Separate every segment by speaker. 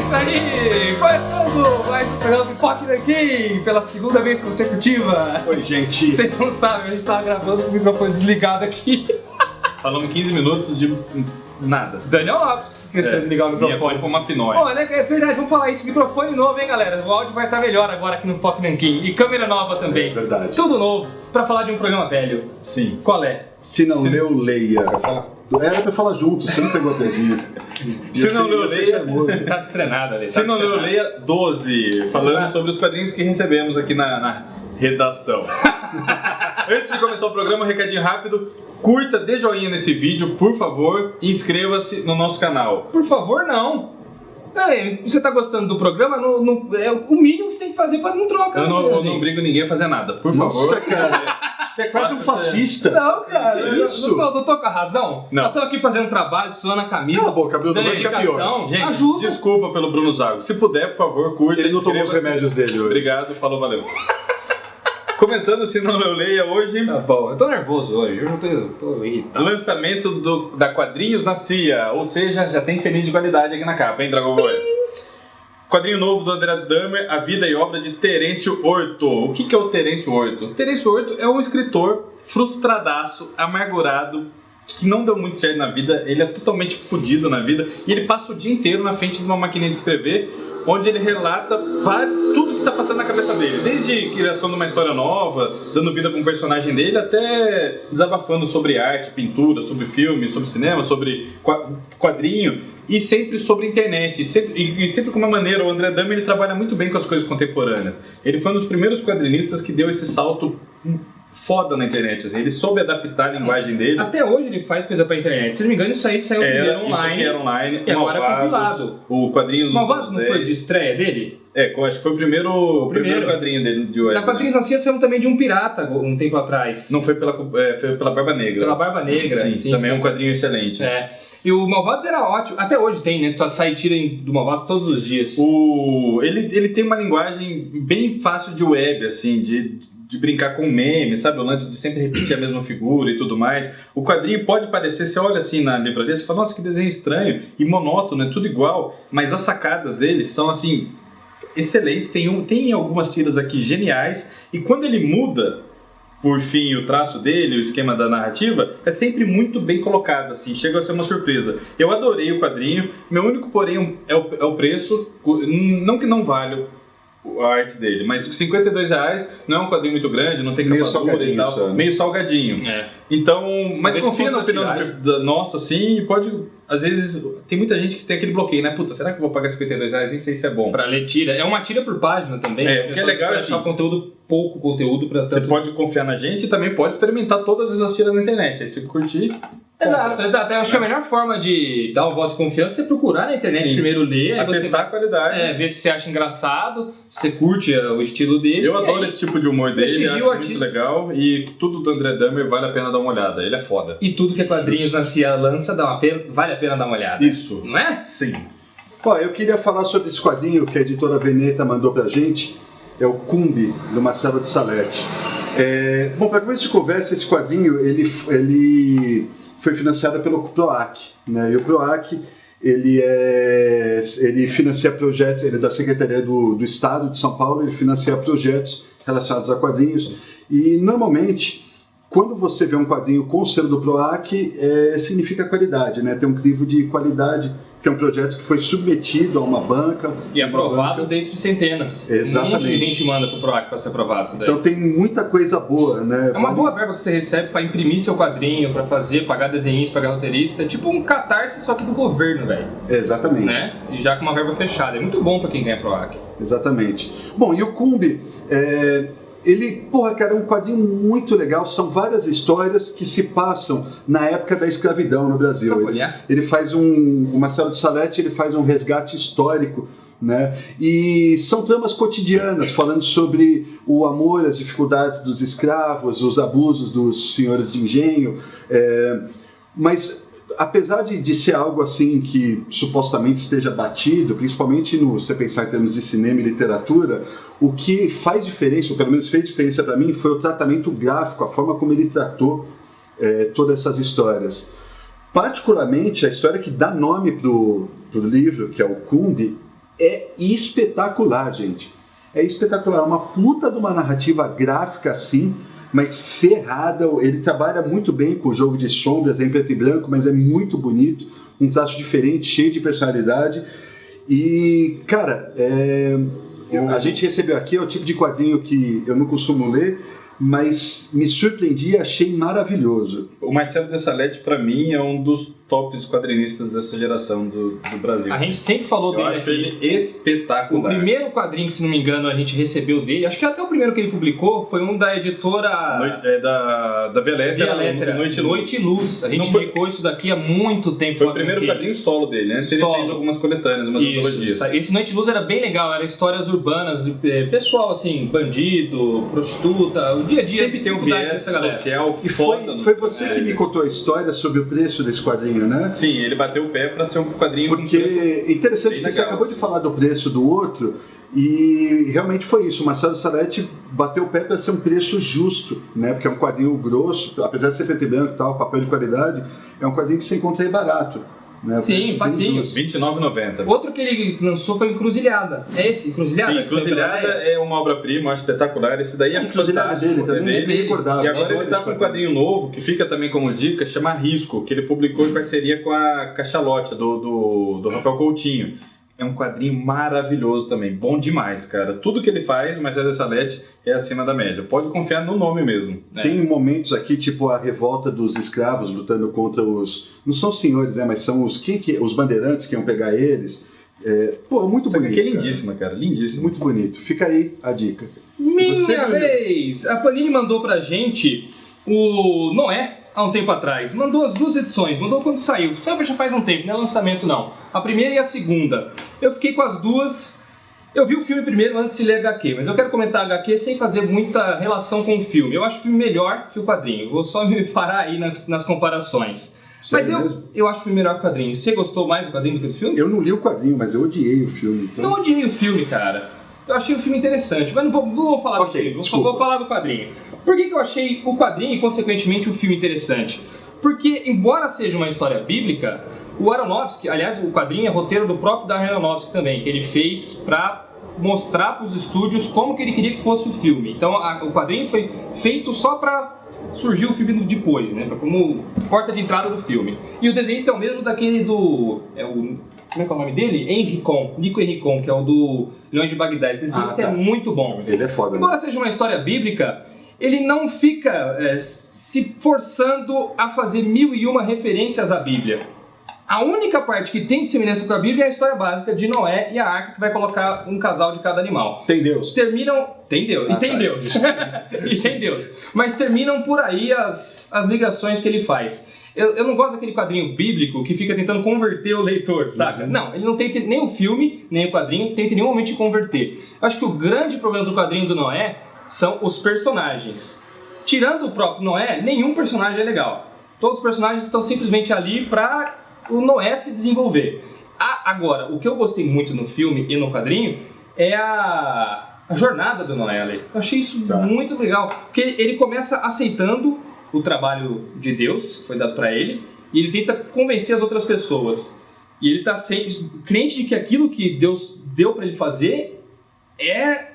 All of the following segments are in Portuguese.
Speaker 1: isso aí! Começando mais um programa do Pipoca Nanquim pela segunda vez consecutiva.
Speaker 2: Oi, gente.
Speaker 1: Vocês não sabem, a gente tava gravando com o microfone desligado aqui.
Speaker 2: Falamos 15 minutos de nada.
Speaker 1: Daniel Lopes que esqueceu de ligar o microfone.
Speaker 2: Com uma pinóia.
Speaker 1: Olha, é verdade, vamos falar isso. Microfone novo, hein, galera? O áudio vai estar melhor agora aqui no Pipoca Nanquim. E câmera nova também.
Speaker 2: É verdade.
Speaker 1: Tudo novo, pra falar de um programa velho.
Speaker 2: Sim.
Speaker 1: Qual é?
Speaker 3: Se não leu, leia. Era pra falar junto, você não pegou a dedinha.
Speaker 2: Se não leu, leia.
Speaker 1: Tá destrenado ali.
Speaker 2: Se não leu, leia 12. Falando sobre os quadrinhos que recebemos aqui na redação. Antes de começar o programa, um recadinho rápido. Curta, dê joinha nesse vídeo, por favor, e inscreva-se no nosso canal.
Speaker 1: Por favor, não. Você tá gostando do programa? É o mínimo que você tem que fazer pra não trocar.
Speaker 2: Eu não obrigo ninguém a fazer nada, por favor.
Speaker 3: Nossa, cara, você é quase um fascista.
Speaker 1: Não, cara,
Speaker 3: Que isso?
Speaker 1: não tô com a razão?
Speaker 2: Não.
Speaker 1: Nós estamos aqui fazendo um trabalho, suando a camisa.
Speaker 3: Cala a boca, Bruno,
Speaker 1: dando
Speaker 3: vai ficar pior.
Speaker 1: indicação.
Speaker 2: Gente,
Speaker 1: Ajuda.
Speaker 2: desculpa pelo Bruno Zago. Se puder, por favor, curta.
Speaker 3: Ele não tomou os
Speaker 2: inscreva-se.
Speaker 3: remédios dele hoje.
Speaker 2: Obrigado, falou, valeu. Começando, se não leu, leia hoje.
Speaker 1: Tá bom, eu tô nervoso hoje, eu tô irritado.
Speaker 2: Lançamento da Quadrinhos na CIA, ou seja, já tem selinho de qualidade aqui na capa, hein, Dragon Boy? Quadrinho novo do André Dahmer, A Vida e Obra de Terêncio Horto. O que é o Terêncio Horto? Terêncio Horto é um escritor frustradaço, amargurado, que não deu muito certo na vida, ele é totalmente fodido na vida, e ele passa o dia inteiro na frente de uma maquininha de escrever, onde ele relata tudo que está passando na cabeça dele, desde criação de uma história nova, dando vida para um personagem dele, até desabafando sobre arte, pintura, sobre filme, sobre cinema, sobre quadrinho, e sempre sobre internet, e sempre com uma maneira. O André Dahmer, ele trabalha muito bem com as coisas contemporâneas. Ele foi um dos primeiros quadrinistas que deu esse salto foda na internet, assim. Ele soube adaptar a linguagem dele.
Speaker 1: Até hoje ele faz coisa pra internet. Se não me engano, isso aí saiu primeiro online.
Speaker 2: Isso aqui era online.
Speaker 1: E agora é compilado.
Speaker 2: O quadrinho dos
Speaker 1: Malvados não
Speaker 2: anos
Speaker 1: foi
Speaker 2: 10.
Speaker 1: de estreia dele?
Speaker 2: Eu acho que foi o primeiro quadrinho dele de web.
Speaker 1: Da Quadrinhos na CIA saiu também de um pirata um tempo atrás.
Speaker 2: Não foi foi pela Barba Negra.
Speaker 1: Pela Barba Negra.
Speaker 2: Sim, também é um quadrinho excelente.
Speaker 1: É. E o Malvados era ótimo. Até hoje tem, né? Sai tira do Malvados todos os dias.
Speaker 2: Ele tem uma linguagem bem fácil de web, assim, de brincar com meme, sabe? O lance de sempre repetir a mesma figura e tudo mais. O quadrinho pode parecer, você olha assim na livraria, você fala, nossa, que desenho estranho e monótono, é tudo igual. Mas as sacadas dele são, assim, excelentes. Tem algumas tiras aqui geniais. E quando ele muda, por fim, o traço dele, o esquema da narrativa, é sempre muito bem colocado, assim, chega a ser uma surpresa. Eu adorei o quadrinho, meu único porém é o preço, não que não valha a arte dele, mas R$52 não é um quadrinho muito grande, não tem
Speaker 3: Meio
Speaker 2: capa dura e tal,
Speaker 3: salgadinho, sabe?
Speaker 2: meio salgadinho.
Speaker 1: É.
Speaker 2: Então, mas
Speaker 1: Talvez
Speaker 2: confia
Speaker 1: for
Speaker 2: na
Speaker 1: uma
Speaker 2: opinião
Speaker 1: tiragem.
Speaker 2: nossa, assim, e pode, às vezes, tem muita gente que tem aquele bloqueio, né? Puta, será que eu vou pagar R$52? Nem sei se é bom.
Speaker 1: Pra ler tira. É uma tira por página também.
Speaker 2: O que é legal é assim,
Speaker 1: pouco conteúdo pra
Speaker 2: você
Speaker 1: tanto...
Speaker 2: pode confiar na gente e também pode experimentar todas as tiras na internet. Aí se curtir...
Speaker 1: Exato. Eu acho que a melhor forma de dar um voto de confiança é procurar na internet
Speaker 2: Sim.
Speaker 1: primeiro ler, aí você
Speaker 2: testar a qualidade.
Speaker 1: ver se você acha engraçado, se você curte o estilo dele.
Speaker 2: Eu adoro esse tipo de humor dele,
Speaker 1: prestigia
Speaker 2: acho
Speaker 1: o
Speaker 2: muito
Speaker 1: artista.
Speaker 2: legal. E tudo do André Dahmer vale a pena dar uma olhada, ele é foda.
Speaker 1: E tudo que é quadrinhos na CIA lança vale a pena dar uma olhada.
Speaker 2: Isso.
Speaker 1: Não é?
Speaker 2: Sim.
Speaker 3: Ó, eu queria falar sobre esse quadrinho que a editora Veneta mandou pra gente. É o Cumbi, do Marcelo de Salete. Bom, para começo de conversa, esse quadrinho ele foi financiado pelo PROAC, né? E o PROAC ele financia projetos, ele é da Secretaria do Estado de São Paulo, ele financia projetos relacionados a quadrinhos. E normalmente, quando você vê um quadrinho com o selo do PROAC, significa qualidade, né? Tem um crivo de qualidade, que é um projeto que foi submetido a uma banca.
Speaker 1: E aprovado dentre centenas.
Speaker 3: Exatamente.
Speaker 1: Um monte de gente manda pro PROAC para ser aprovado. Isso daí.
Speaker 3: Então tem muita coisa boa, né?
Speaker 1: É uma boa verba que você recebe para imprimir seu quadrinho, para fazer, pagar desenhista, pagar roteirista. É tipo um catarse, só que do governo, velho.
Speaker 3: Exatamente.
Speaker 1: Né? E já com uma verba fechada. É muito bom para quem ganha PROAC.
Speaker 3: Exatamente. Bom, e o Cumbi, cara, é um quadrinho muito legal. São várias histórias que se passam na época da escravidão no Brasil. Ele faz o Marcelo de Salete, ele faz um resgate histórico, né? E são tramas cotidianas, falando sobre o amor, as dificuldades dos escravos, os abusos dos senhores de engenho, mas apesar de ser algo assim que supostamente esteja batido, principalmente no você pensar em termos de cinema e literatura, o que faz diferença, ou pelo menos fez diferença para mim, foi o tratamento gráfico, a forma como ele tratou todas essas histórias. Particularmente, a história que dá nome pro livro, que é o Cumbi, é espetacular, gente. É espetacular, uma puta de uma narrativa gráfica assim, mas ferrada. Ele trabalha muito bem com o jogo de sombras, em preto e branco, mas é muito bonito, um traço diferente, cheio de personalidade. E, cara, a gente recebeu aqui, é o tipo de quadrinho que eu não costumo ler, mas me surpreendi e achei maravilhoso.
Speaker 2: O Marcelo Dessalete, pra mim, é um dos tops quadrinistas dessa geração do Brasil.
Speaker 1: A gente sempre falou dele.
Speaker 2: Eu acho ele espetacular.
Speaker 1: O primeiro quadrinho que, se não me engano, a gente recebeu dele, acho que até o primeiro que ele publicou, foi um da editora...
Speaker 2: da Via Lettera,
Speaker 1: Noite e Luz. A gente indicou isso daqui há muito tempo.
Speaker 2: Foi o primeiro quadrinho solo dele, né? Ele fez algumas coletâneas, umas antologias.
Speaker 1: Esse Noite e Luz era bem legal, era histórias urbanas, pessoal assim, bandido, prostituta, o dia a dia.
Speaker 2: Sempre tem um viés social
Speaker 3: e
Speaker 2: foda.
Speaker 3: Foi você que me contou a história sobre o preço desse quadrinho, né?
Speaker 2: Sim, ele bateu o pé para ser um quadrinho.
Speaker 3: Porque é interessante que você acabou de falar do preço do outro e realmente foi isso. O Marcelo Dessalete bateu o pé para ser um preço justo, né? Porque é um quadrinho grosso, apesar de ser preto e branco e tal, papel de qualidade, é um quadrinho que você encontra aí barato. Né?
Speaker 1: Sim, facinho.
Speaker 2: R$29,90.
Speaker 1: Outro que ele lançou foi Encruzilhada. É esse, Encruzilhada?
Speaker 2: Sim, Encruzilhada é uma obra-prima, acho espetacular. Esse daí é fantástico.
Speaker 3: Dele também, é bem recordado.
Speaker 2: E agora ele está com um quadrinho novo, que fica também como dica, chama Risco, que ele publicou em parceria com a Cachalote, do Rafael Coutinho. É um quadrinho maravilhoso também, bom demais, cara. Tudo que ele faz, o Marcelo Dessalete, é acima da média. Pode confiar no nome mesmo.
Speaker 3: Tem momentos aqui, tipo a revolta dos escravos lutando contra os... Não são os senhores, né? Mas são os bandeirantes que iam pegar eles. Muito bonito.
Speaker 2: Aqui é lindíssima, cara. Lindíssima.
Speaker 3: Muito bonito. Fica aí a dica.
Speaker 1: Minha vez! A Panini mandou pra gente o Noé, há um tempo atrás. Mandou as duas edições, mandou quando saiu. Saiu já faz um tempo, não é lançamento não. A primeira e a segunda. Eu fiquei com as duas. Eu vi o filme primeiro antes de ler HQ, mas eu quero comentar HQ sem fazer muita relação com o filme. Eu acho o filme melhor que o quadrinho. Vou só me parar aí nas comparações.
Speaker 3: Sério
Speaker 1: mas
Speaker 3: mesmo?
Speaker 1: eu acho o filme melhor que o quadrinho. Você gostou mais do quadrinho do que do filme?
Speaker 3: Eu não li o quadrinho, mas eu odiei o filme. Então...
Speaker 1: Não odiei o filme, cara. Eu achei o filme interessante, mas não vou falar do filme, vou falar do quadrinho. Por que eu achei o quadrinho e, consequentemente, o filme interessante? Porque, embora seja uma história bíblica, o Aronofsky, aliás, o quadrinho é roteiro do próprio Darren Aronofsky também, que ele fez para mostrar para os estúdios como que ele queria que fosse o filme. Então, o quadrinho foi feito só para surgir o filme depois, né? Como porta de entrada do filme. E o desenhista é o mesmo daquele do... Como é que é o nome dele? Nico Henricon, que é o do Leões de Bagdá. Esse desenhista é muito bom.
Speaker 3: Ele é foda.
Speaker 1: Embora seja uma história bíblica, ele não fica se forçando a fazer 1001 referências à Bíblia. A única parte que tem de semelhança com a Bíblia é a história básica de Noé e a arca, que vai colocar um casal de cada animal.
Speaker 3: Tem Deus.
Speaker 1: Tem Deus. E tem Deus. Mas terminam por aí as ligações que ele faz. Eu não gosto daquele quadrinho bíblico que fica tentando converter o leitor, saca? Não, ele não tenta nem o filme, nem o quadrinho, tenta em nenhum momento de converter. Eu acho que o grande problema do quadrinho do Noé são os personagens. Tirando o próprio Noé, nenhum personagem é legal. Todos os personagens estão simplesmente ali para o Noé se desenvolver. Agora, o que eu gostei muito no filme e no quadrinho é a jornada do Noé ali. Eu achei isso muito legal, porque ele começa aceitando o trabalho de Deus, que foi dado para ele, e ele tenta convencer as outras pessoas. E ele está crente de que aquilo que Deus deu para ele fazer é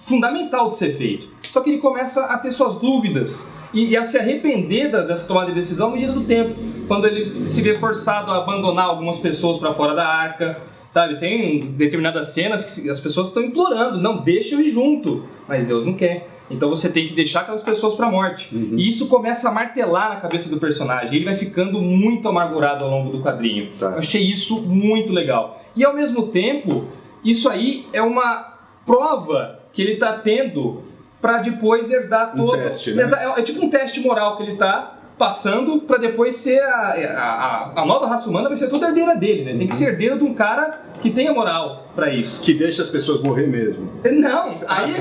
Speaker 1: fundamental de ser feito. Só que ele começa a ter suas dúvidas e a se arrepender dessa tomada de decisão à medida do tempo, quando ele se vê forçado a abandonar algumas pessoas para fora da arca. Sabe, tem determinadas cenas que as pessoas estão implorando, não, deixa eu ir junto, mas Deus não quer. Então você tem que deixar aquelas pessoas para a morte. E isso começa a martelar na cabeça do personagem. Ele vai ficando muito amargurado ao longo do quadrinho. Eu achei isso muito legal. E ao mesmo tempo, isso aí é uma prova que ele está tendo para depois herdar todo...
Speaker 3: teste, né?
Speaker 1: É tipo um teste moral que ele está passando para depois ser a nova raça humana, vai ser toda herdeira dele, né? Tem que ser herdeira de um cara que tenha moral para isso.
Speaker 3: Que deixa as pessoas morrer mesmo.
Speaker 1: Não, aí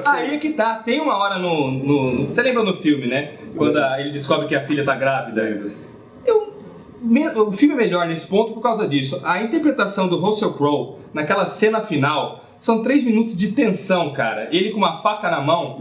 Speaker 1: aí é que tá. Tem uma hora você lembra no filme, né? Quando ele descobre que a filha tá grávida.
Speaker 3: Lembro.
Speaker 1: O filme é melhor nesse ponto por causa disso. A interpretação do Russell Crowe naquela cena final são 3 minutos de tensão, cara. Ele com uma faca na mão.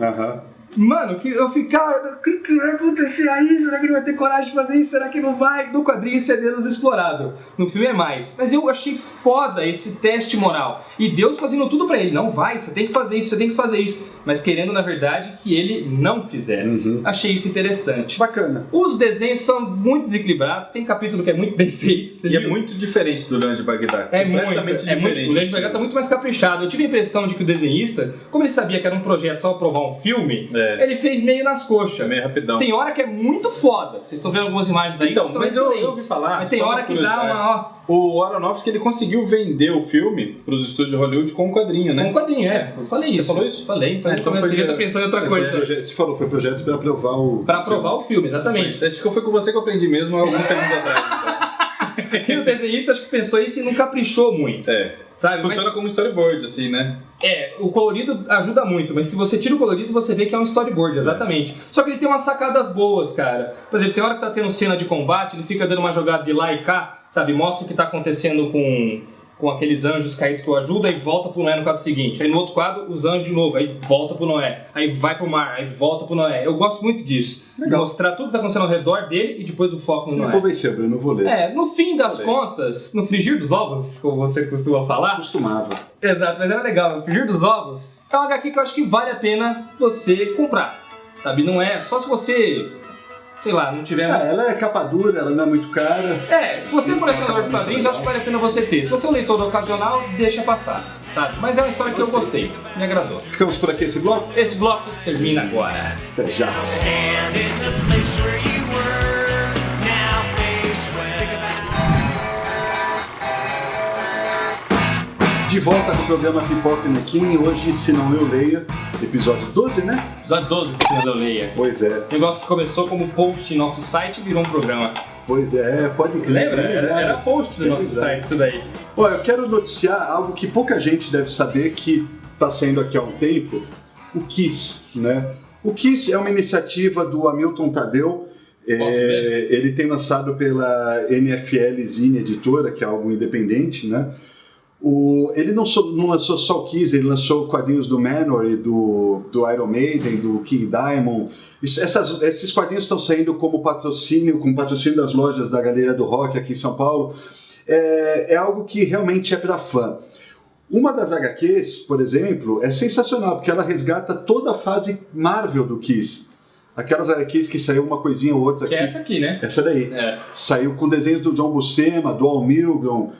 Speaker 1: Mano, que eu ficava, o que vai acontecer aí? Será que ele vai ter coragem de fazer isso? Será que não vai? No quadrinho isso é menos explorado. No filme é mais. Mas eu achei foda esse teste moral. E Deus fazendo tudo pra ele. Não vai, você tem que fazer isso, você tem que fazer isso. Mas querendo, na verdade, que ele não fizesse. Achei isso interessante.
Speaker 3: Bacana.
Speaker 1: Os desenhos são muito desequilibrados. Tem capítulo que é muito bem feito.
Speaker 2: E é muito diferente do Lange de Bagdá.
Speaker 1: É muito. O Lange de Bagdá tá muito mais caprichado. Eu tive a impressão de que o desenhista, como ele sabia que era um projeto só pra provar um filme, ele fez meio nas coxas.
Speaker 2: Meio rapidão.
Speaker 1: Tem hora que é muito foda. Vocês estão vendo algumas imagens aí?
Speaker 2: Então, mas eu ouvi falar.
Speaker 1: Mas tem hora que dá uma...
Speaker 2: O Aronofsky, ele conseguiu vender o filme pros estúdios de Hollywood com um quadrinho, né?
Speaker 1: Com um quadrinho, Eu falei isso.
Speaker 2: Você falou isso?
Speaker 1: Falei.
Speaker 2: Então
Speaker 1: Você tá pensando em outra coisa.
Speaker 3: Você falou, foi projeto para aprovar o...
Speaker 1: Para aprovar o filme, exatamente.
Speaker 2: Acho que foi com você que eu aprendi mesmo alguns segundos atrás. Então.
Speaker 1: E o desenhista acho que pensou isso e não caprichou muito. Sabe?
Speaker 2: Funciona como storyboard, assim, né?
Speaker 1: O colorido ajuda muito, mas se você tira o colorido, você vê que é um storyboard, exatamente. Só que ele tem umas sacadas boas, cara. Por exemplo, tem hora que tá tendo cena de combate, ele fica dando uma jogada de lá e cá, sabe? Mostra o que tá acontecendo com aqueles anjos caídos que o ajudam, aí volta pro Noé no quadro seguinte. Aí no outro quadro, os anjos de novo, aí volta pro Noé. Aí vai pro mar, aí volta pro Noé. Eu gosto muito disso.
Speaker 3: Legal.
Speaker 1: Mostrar tudo que tá acontecendo ao redor dele e depois o foco no Noé.
Speaker 3: Você me convenceu, eu não vou ler.
Speaker 1: No fim das contas, no frigir dos ovos, como você costuma falar...
Speaker 3: Costumava.
Speaker 1: Exato, mas era legal. No frigir dos ovos é um HQ que eu acho que vale a pena você comprar, sabe? Não é só se você... Sei lá, não tiver...
Speaker 3: ela é capa dura, ela não é muito cara.
Speaker 1: Se você é colecionador de quadrinhos, acho que vale a pena você ter. Se você é um leitor ocasional, deixa passar, sabe? Mas é uma história que eu gostei, me agradou.
Speaker 3: Ficamos por aqui esse bloco?
Speaker 1: Esse bloco termina agora.
Speaker 3: Até já. De volta com o programa Pipoca e Nequim, hoje, se não eu leia, episódio 12, né?
Speaker 1: Episódio 12 do Se Não Eu Leia.
Speaker 3: Pois é.
Speaker 1: O negócio que começou como post em nosso site e virou um programa.
Speaker 3: Pois é, pode crer.
Speaker 1: Lembra? Era post do nosso site isso daí.
Speaker 3: Olha, eu quero noticiar algo que pouca gente deve saber que está sendo aqui há um tempo, o KISS, né? O KISS é uma iniciativa do Hamilton Tadeu. Ele tem lançado pela NFL Zine Editora, que é algo independente, né? Ele não lançou só o Kiss, ele lançou quadrinhos do Manowar e do Iron Maiden, do King Diamond. Esses quadrinhos estão saindo como patrocínio das lojas da Galeria do Rock aqui em São Paulo. É algo que realmente é para fã. Uma das HQs, por exemplo, é sensacional, porque ela resgata toda a fase Marvel do Kiss. Aquelas HQs que saiu uma coisinha ou outra aqui.
Speaker 1: Que é essa aqui, né?
Speaker 3: Essa daí. Saiu com desenhos do John Buscema, do Al Milgrom,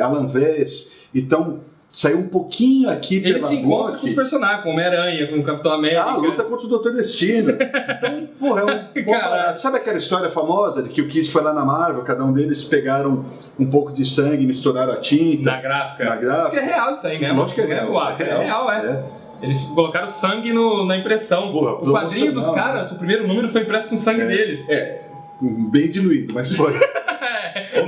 Speaker 3: Alan Vess. Então, saiu um pouquinho aqui pela
Speaker 1: Ele se encontra com os personagens, com o Homem-Aranha, com o Capitão América.
Speaker 3: A luta contra o Doutor Destino. Então, porra, é um bom barato. Sabe aquela história famosa de que o Kiss foi lá na Marvel, cada um deles pegaram um pouco de sangue, misturaram a tinta.
Speaker 1: Na gráfica. Acho que é real isso aí mesmo.
Speaker 3: Lógico que é real.
Speaker 1: É real. Eles colocaram sangue na impressão.
Speaker 3: Porra,
Speaker 1: o quadrinho dos caras, o primeiro número foi impresso com sangue deles.
Speaker 3: Bem diluído, mas foi.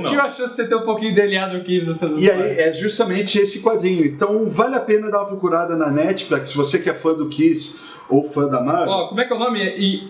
Speaker 1: Tive a chance de você ter um pouquinho de DNA do Kiss nessas
Speaker 3: histórias. E aí é justamente esse quadrinho. Então vale a pena dar uma procurada na net, para que se você que é fã do Kiss ou fã da Marvel...
Speaker 1: Como é que é o nome?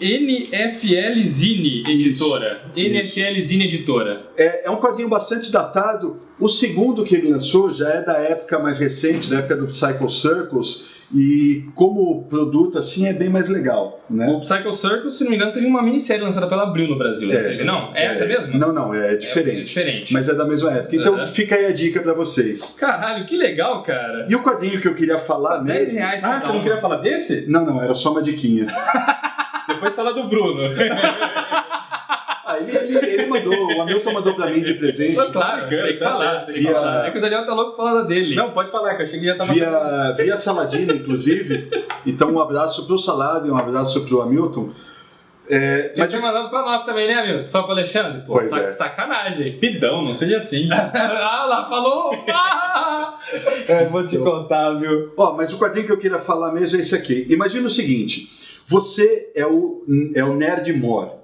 Speaker 1: NFL Zine Editora. NFL Zine Editora.
Speaker 3: É um quadrinho bastante datado. O segundo que ele lançou já é da época mais recente, da época do Psycho Circus. E como produto, assim, é bem mais legal, né?
Speaker 1: O Psycho Circus, se não me engano, teve uma minissérie lançada pela Abril no Brasil, não? É essa mesmo?
Speaker 3: Não, é diferente.
Speaker 1: É diferente.
Speaker 3: Mas é da mesma época. Então fica aí a dica pra vocês.
Speaker 1: Caralho, que legal, cara.
Speaker 3: E o quadrinho que eu queria falar mesmo...
Speaker 2: R$10 você não queria falar desse?
Speaker 3: Não, era só uma diquinha.
Speaker 2: Depois fala do Bruno.
Speaker 3: Ele mandou, o Hamilton mandou pra mim de presente.
Speaker 1: Claro, tem que falar. É que o Daniel tá louco falando dele.
Speaker 2: Não, pode falar, que eu achei que já tava...
Speaker 3: Via Saladino, inclusive. Então um abraço pro Salado e um abraço pro Hamilton.
Speaker 1: Já tinha mandado pra nós também, né, Hamilton? Só pro Alexandre? Pô, sacanagem.
Speaker 2: Pidão, não seja assim.
Speaker 1: Lá, falou! Vou te contar, viu?
Speaker 3: Mas o quadrinho que eu queria falar mesmo é esse aqui. Imagina o seguinte, você é o Nerd More.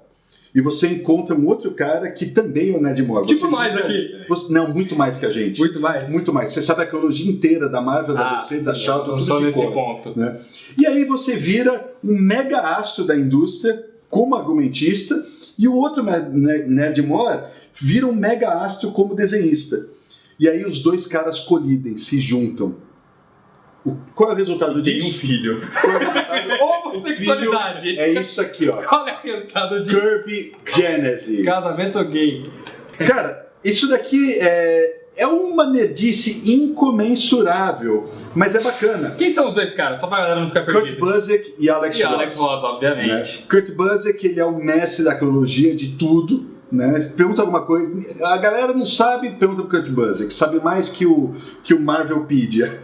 Speaker 3: E você encontra um outro cara que também é o Nerd More.
Speaker 1: Tipo nós aqui.
Speaker 3: Não, muito mais que a gente.
Speaker 1: Muito mais?
Speaker 3: Muito mais. Você sabe a cronologia inteira da Marvel, da DC, da Shaw, tudo
Speaker 1: só
Speaker 3: de
Speaker 1: nesse
Speaker 3: cor,
Speaker 1: ponto.
Speaker 3: Né? E aí você vira um mega astro da indústria como argumentista e o outro Nerd More vira um mega astro como desenhista. E aí os dois caras colidem, se juntam. Qual é o resultado
Speaker 2: Tem
Speaker 3: disso?
Speaker 2: um filho.
Speaker 1: Homossexualidade.
Speaker 3: É isso aqui, ó.
Speaker 1: Qual é o resultado disso?
Speaker 3: Kirby Genesis.
Speaker 1: Casamento gay.
Speaker 3: Cara, isso daqui é uma nerdice incomensurável, mas é bacana.
Speaker 1: Quem são os dois caras? Só pra galera não ficar
Speaker 3: Kurt
Speaker 1: perdida.
Speaker 3: Busiek e Alex Ross.
Speaker 1: Alex Ross, obviamente.
Speaker 3: Né? Kurt Busiek, ele é o mestre da cronologia de tudo. Né? Pergunta alguma coisa, a galera não sabe, pergunta pro Kurt Busiek, sabe mais que o Marvelpedia.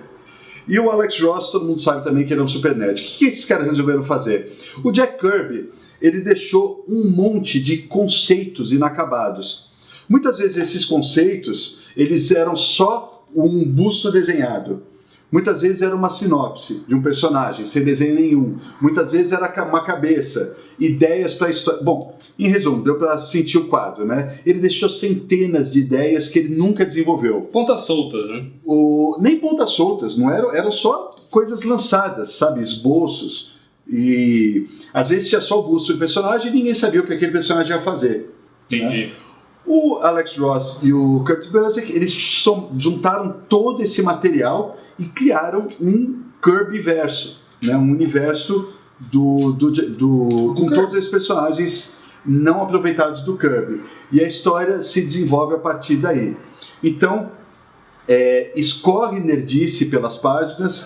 Speaker 3: E o Alex Ross, todo mundo sabe também que ele é um super nerd. O que esses caras resolveram fazer? O Jack Kirby, ele deixou um monte de conceitos inacabados. Muitas vezes esses conceitos, eles eram só um busto desenhado. Muitas vezes era uma sinopse de um personagem, sem desenho nenhum. Muitas vezes era uma cabeça, ideias para a história. Bom, em resumo, deu para sentir o quadro, né? Ele deixou centenas de ideias que ele nunca desenvolveu.
Speaker 1: Pontas soltas, né?
Speaker 3: Nem pontas soltas, não eram só coisas lançadas, sabe? Esboços. E às vezes tinha só o busto do personagem e ninguém sabia o que aquele personagem ia fazer.
Speaker 1: Entendi.
Speaker 3: Né? O Alex Ross e o Kurt Busiek, eles juntaram todo esse material e criaram um Kirbyverso, né? Um universo com todos esses personagens não aproveitados do Kirby. E a história se desenvolve a partir daí. Então, escorre nerdice pelas páginas,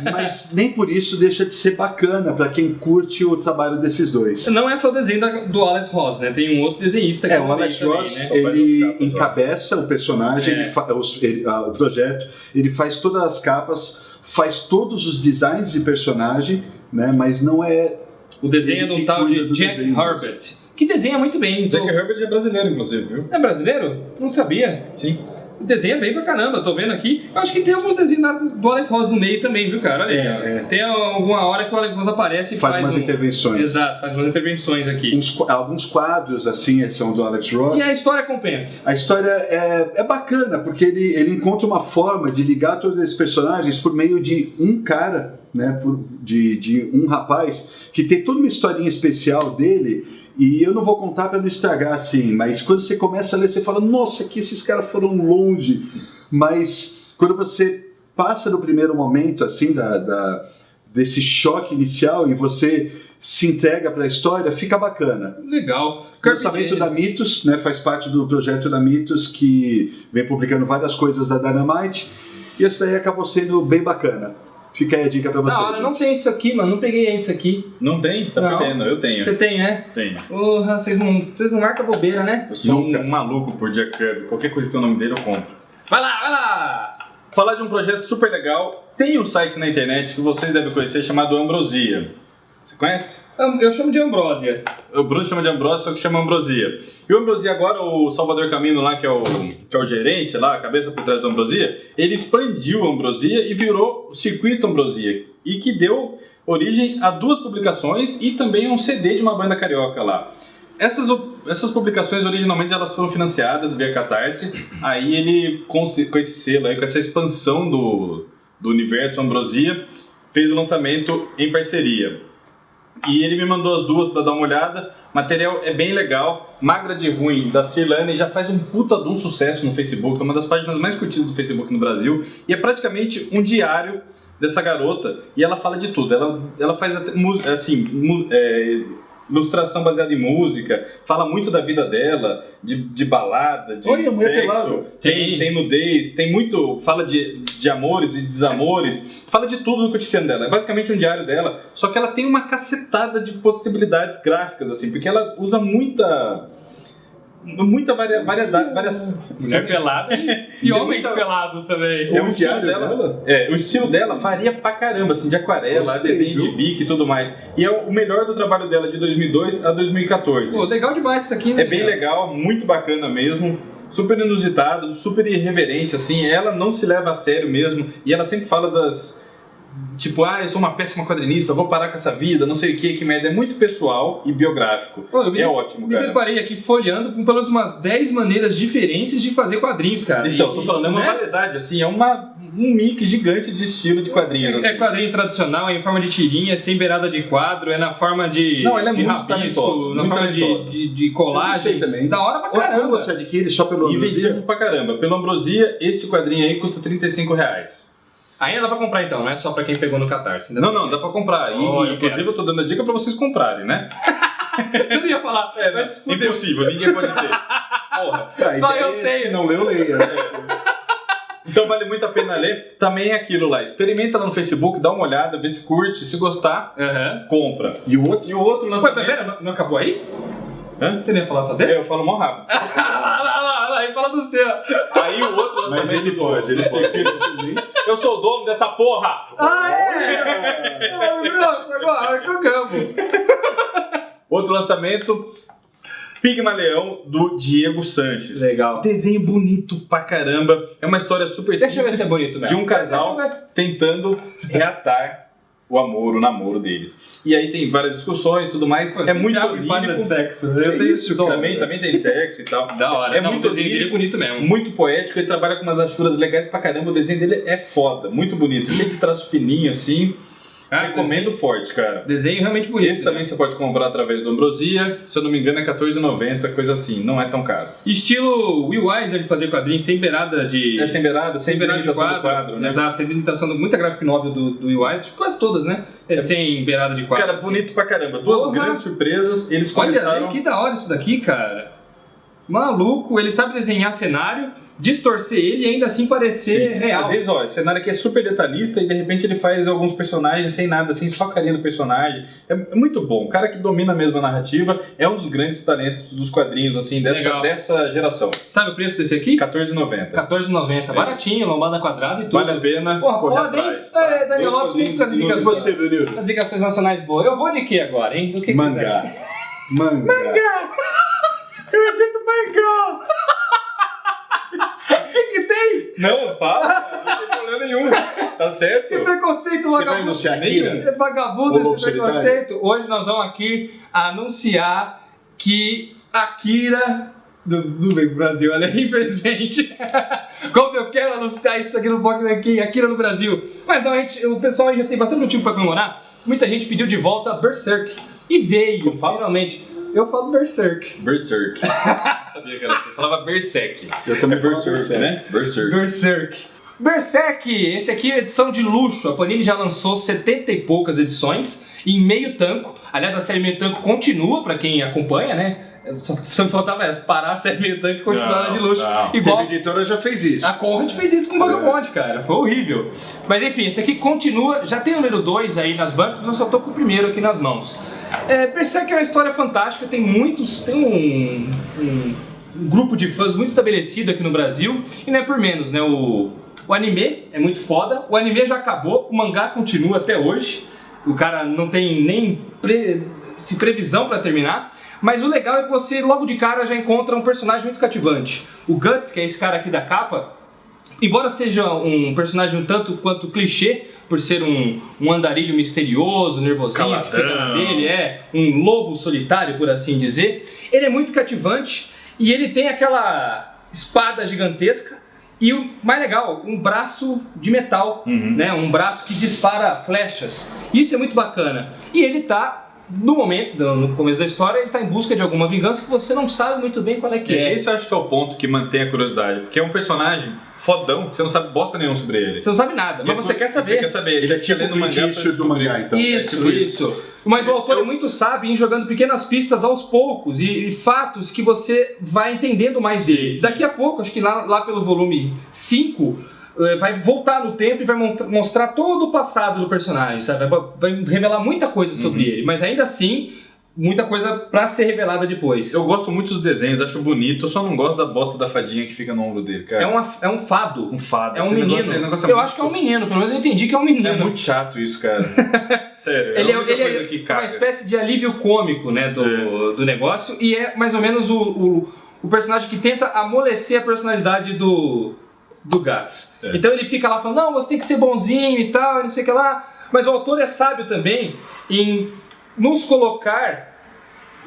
Speaker 3: mas nem por isso deixa de ser bacana para quem curte o trabalho desses dois.
Speaker 1: Não é só o desenho do Alex Ross, né? Tem um outro desenhista que
Speaker 3: o Alex Ross,
Speaker 1: também, né?
Speaker 3: ele encabeça o personagem, o projeto, ele faz todas as capas, faz todos os designs de personagem, né? Mas não é...
Speaker 1: O desenho é de um tal de Jack Herbert, que desenha muito bem.
Speaker 2: Jack Herbert é brasileiro, inclusive, viu?
Speaker 1: É brasileiro? Não sabia.
Speaker 2: Sim.
Speaker 1: Desenha bem pra caramba, tô vendo aqui. Eu acho que tem alguns desenhos do Alex Ross no meio também, viu, cara? Olha aí. Tem alguma hora que o Alex Ross aparece e
Speaker 3: faz umas intervenções.
Speaker 1: Exato, faz umas intervenções aqui.
Speaker 3: Alguns quadros, assim, são do Alex Ross.
Speaker 1: E a história compensa?
Speaker 3: A história é bacana, porque ele encontra uma forma de ligar todos esses personagens por meio de um cara, né? De um rapaz, que tem toda uma historinha especial dele. E eu não vou contar para não estragar assim, mas quando você começa a ler, você fala, nossa, que esses caras foram longe. Mas quando você passa no primeiro momento assim desse choque inicial e você se entrega para a história, fica bacana.
Speaker 1: Legal.
Speaker 3: O lançamento da Mythos, né, faz parte do projeto da Mythos, que vem publicando várias coisas da Dynamite, e essa daí acabou sendo bem bacana. Fica aí a dica pra vocês.
Speaker 1: Da hora, não tem isso aqui, mano. Não peguei ainda isso aqui.
Speaker 2: Não tem? Tá perdendo, eu tenho.
Speaker 1: Você tem, né?
Speaker 2: Tenho.
Speaker 1: Porra, vocês não marcam bobeira, né?
Speaker 2: Eu sou um maluco por Jack Kirby. Qualquer coisa que tem o nome dele, eu compro.
Speaker 1: Vai lá!
Speaker 2: Falar de um projeto super legal. Tem um site na internet que vocês devem conhecer chamado Ambrosia. Você conhece?
Speaker 1: Eu chamo de Ambrósia.
Speaker 2: O Bruno chama de Ambrósia, só que chama Ambrosia. E o Ambrosia agora, o Salvador Camino lá, que é o gerente lá, a cabeça por trás do Ambrosia, ele expandiu o Ambrosia e virou o Circuito Ambrosia. E que deu origem a 2 publicações e também a um CD de uma banda carioca lá. Essas publicações, originalmente, elas foram financiadas via Catarse. Aí ele, com esse selo aí, com essa expansão do universo Ambrosia, fez o lançamento em parceria. E ele me mandou as 2 para dar uma olhada. O material é bem legal. Magra de Ruim, da Cirlane, já faz um puta de um sucesso no Facebook. É uma das páginas mais curtidas do Facebook no Brasil. E é praticamente um diário dessa garota. E ela fala de tudo. Ela faz assim, ilustração baseada em música. Fala muito da vida dela, de balada, de sexo. Tem nudez, tem muito... Fala de amores e desamores. Fala de tudo no cotidiano dela. É basicamente um diário dela. Só que ela tem uma cacetada de possibilidades gráficas, assim. Porque ela usa muita variedade, várias...
Speaker 1: Mulher pelada e homens pelados também.
Speaker 3: É um diário dela?
Speaker 2: O estilo dela varia pra caramba, assim, de aquarela, desenho de bico e tudo mais. E é o melhor do trabalho dela de 2002 a 2014.
Speaker 1: Pô, legal demais isso aqui, né?
Speaker 2: É bem legal, muito bacana mesmo. Super inusitado, super irreverente, assim. Ela não se leva a sério mesmo. E ela sempre fala das... Tipo, eu sou uma péssima quadrinista, vou parar com essa vida, não sei o que merda. É muito pessoal e biográfico. É ótimo, cara.
Speaker 1: Me preparei aqui folheando com pelo menos umas 10 maneiras diferentes de fazer quadrinhos, cara.
Speaker 2: Então, tô falando, é uma variedade, assim, é um mix gigante de estilo de quadrinhos. Assim.
Speaker 1: É quadrinho tradicional, é em forma de tirinha, sem beirada de quadro, é na forma de...
Speaker 2: Não, ele é muito
Speaker 1: rabisco,
Speaker 2: talentoso,
Speaker 1: na forma de colagens.
Speaker 3: Também.
Speaker 1: Da hora pra caramba.
Speaker 3: Como você adquire só pelo Ambrosia?
Speaker 2: Inventivo pra caramba. Pelo Ambrosia, esse quadrinho aí custa R$35.
Speaker 1: Ainda dá pra comprar então, não é só pra quem pegou no Catarse.
Speaker 2: Não, dá pra comprar. Inclusive eu tô dando a dica pra vocês comprarem, né?
Speaker 1: Você não ia falar, mas
Speaker 2: impossível, ninguém pode ter. Porra.
Speaker 1: Só eu tenho.
Speaker 3: Não leu, leia.
Speaker 2: Então vale muito a pena ler. Também é aquilo lá. Experimenta lá no Facebook, dá uma olhada, vê se curte. Se gostar, compra.
Speaker 3: E o outro
Speaker 2: lançamento...
Speaker 1: Ué, pera, não acabou aí?
Speaker 2: Hã?
Speaker 1: Você não ia falar só desse?
Speaker 2: Eu falo mó rápido.
Speaker 1: Aí fala do seu.
Speaker 2: Aí o outro lançamento...
Speaker 3: Mas ele pode.
Speaker 2: Eu sou o dono dessa porra!
Speaker 1: Nossa, agora cagamos.
Speaker 2: Outro lançamento... Pigmaleão, do Diego Sanches.
Speaker 1: Legal.
Speaker 2: Desenho bonito pra caramba. É uma história super simples.
Speaker 1: Deixa eu ver se é bonito mesmo.
Speaker 2: De um casal tentando reatar o amor, o namoro deles. E aí tem várias discussões e tudo mais. É muito
Speaker 1: página de sexo.
Speaker 3: Eu tenho isso,
Speaker 2: também tem sexo e tal.
Speaker 1: Da hora.
Speaker 2: É muito
Speaker 1: o desenho dele é bonito mesmo.
Speaker 2: Muito poético. Ele trabalha com umas achuras legais pra caramba. O desenho dele é foda. Muito bonito. Cheio de traço fininho assim. Recomendo forte, cara.
Speaker 1: Desenho realmente bonito.
Speaker 2: Esse também você pode comprar através do Ambrosia. Se eu não me engano é R$14,90, coisa assim. Não é tão caro.
Speaker 1: Estilo Will Eisner de fazer quadrinhos, sem beirada de...
Speaker 2: É sem beirada, sem limitação do quadro, né?
Speaker 1: Exato, sem limitação. Muita graphic novel do Will Eisner, quase todas, né? Sem beirada de quadro.
Speaker 2: Cara, bonito pra caramba. Duas grandes surpresas. Eles começaram...
Speaker 1: Olha, que da hora isso daqui, cara. Maluco, ele sabe desenhar cenário, distorcer ele e ainda assim parecer real.
Speaker 2: Às vezes, ó, esse cenário aqui é super detalhista e de repente ele faz alguns personagens sem nada, assim, só a carinha do personagem. É muito bom. O cara que domina mesmo a narrativa é um dos grandes talentos dos quadrinhos, assim, dessa geração.
Speaker 1: Sabe o preço desse aqui?
Speaker 2: R$14,90.
Speaker 1: R$14,90. Baratinho, lombada quadrada e tudo.
Speaker 2: Vale a pena
Speaker 1: correr
Speaker 2: atrás.
Speaker 1: Tá? Daniel Lopes sempre com as indicações.
Speaker 3: E você, Danilo?
Speaker 1: As indicações nacionais boas. Eu vou de quê agora, hein? Do que
Speaker 3: Mangá.
Speaker 1: vocês acham?
Speaker 3: Mangá.
Speaker 1: Eu acredito mangá. O que tem?
Speaker 2: Não, fala, não tem problema nenhum. Tá certo?
Speaker 1: Que preconceito,
Speaker 3: Você vai
Speaker 1: vagabundo.
Speaker 3: anunciar Akira?
Speaker 1: É vagabundo
Speaker 3: Ou
Speaker 1: esse preconceito. Hoje nós vamos aqui anunciar que Akira do Brasil, olha, infelizmente. Como eu quero anunciar isso aqui no blog aqui, Akira no Brasil. Mas não, o pessoal aí já tem bastante motivo para comemorar. Muita gente pediu de volta Berserk. E veio, finalmente. Eu falo Berserk.
Speaker 2: Berserk. Sabia que era assim. Falava Berserk.
Speaker 3: Eu também
Speaker 2: Berserk, né?
Speaker 1: Berserk. Berserk, esse aqui é edição de luxo. A Panini já lançou 70 e poucas edições em meio tanco. Aliás, a série meio tanco continua para quem acompanha, né? Só me faltava essa, parar a série meio tanque e continuar de luxo.
Speaker 3: Igual a editora já fez isso.
Speaker 1: A Conrad fez isso com o Vagabond, cara. Foi horrível. Mas enfim, esse aqui continua. Já tem o número 2 aí nas bancas, eu só tô com o primeiro aqui nas mãos. Berserk é uma história fantástica. Tem um grupo de fãs muito estabelecido aqui no Brasil. E não é por menos, né? O anime é muito foda. O anime já acabou, o mangá continua até hoje. O cara não tem nem previsão pra terminar. Mas o legal é que você, logo de cara, já encontra um personagem muito cativante. O Guts, que é esse cara aqui da capa, embora seja um personagem um tanto quanto clichê, por ser um andarilho misterioso, nervosinho,
Speaker 2: Caladão,
Speaker 1: que fica na dele, um lobo solitário, por assim dizer, ele é muito cativante e ele tem aquela espada gigantesca e o mais legal, um braço de metal, né? Um braço que dispara flechas. Isso é muito bacana. E ele tá... No momento, no começo da história, ele está em busca de alguma vingança que você não sabe muito bem qual é que é.
Speaker 2: Esse eu acho que é o ponto que mantém a curiosidade, porque é um personagem fodão, que você não sabe bosta nenhuma sobre ele.
Speaker 1: Você não sabe nada, mas você quer saber.
Speaker 2: Você quer saber.
Speaker 3: Ele é tipo o indício do mangá, então.
Speaker 1: Isso. Mas o autor é muito sábio em jogando pequenas pistas aos poucos e fatos que você vai entendendo mais dele. Daqui a pouco, acho que lá pelo volume 5... vai voltar no tempo e vai mostrar todo o passado do personagem, sabe? Vai revelar muita coisa sobre ele, mas ainda assim, muita coisa pra ser revelada depois.
Speaker 2: Eu gosto muito dos desenhos, acho bonito, eu só não gosto da bosta da fadinha que fica no ombro dele, cara.
Speaker 1: É um fado.
Speaker 2: Um fado.
Speaker 1: É um menino. Eu acho que é um menino, pelo menos eu entendi que é um menino.
Speaker 2: É muito chato isso, cara. Sério,
Speaker 1: ele
Speaker 2: que
Speaker 1: é uma espécie de alívio cômico, né, do negócio, e é mais ou menos o personagem que tenta amolecer a personalidade do Guts. Então ele fica lá falando, não, você tem que ser bonzinho e tal, e não sei o que lá. Mas o autor é sábio também em nos colocar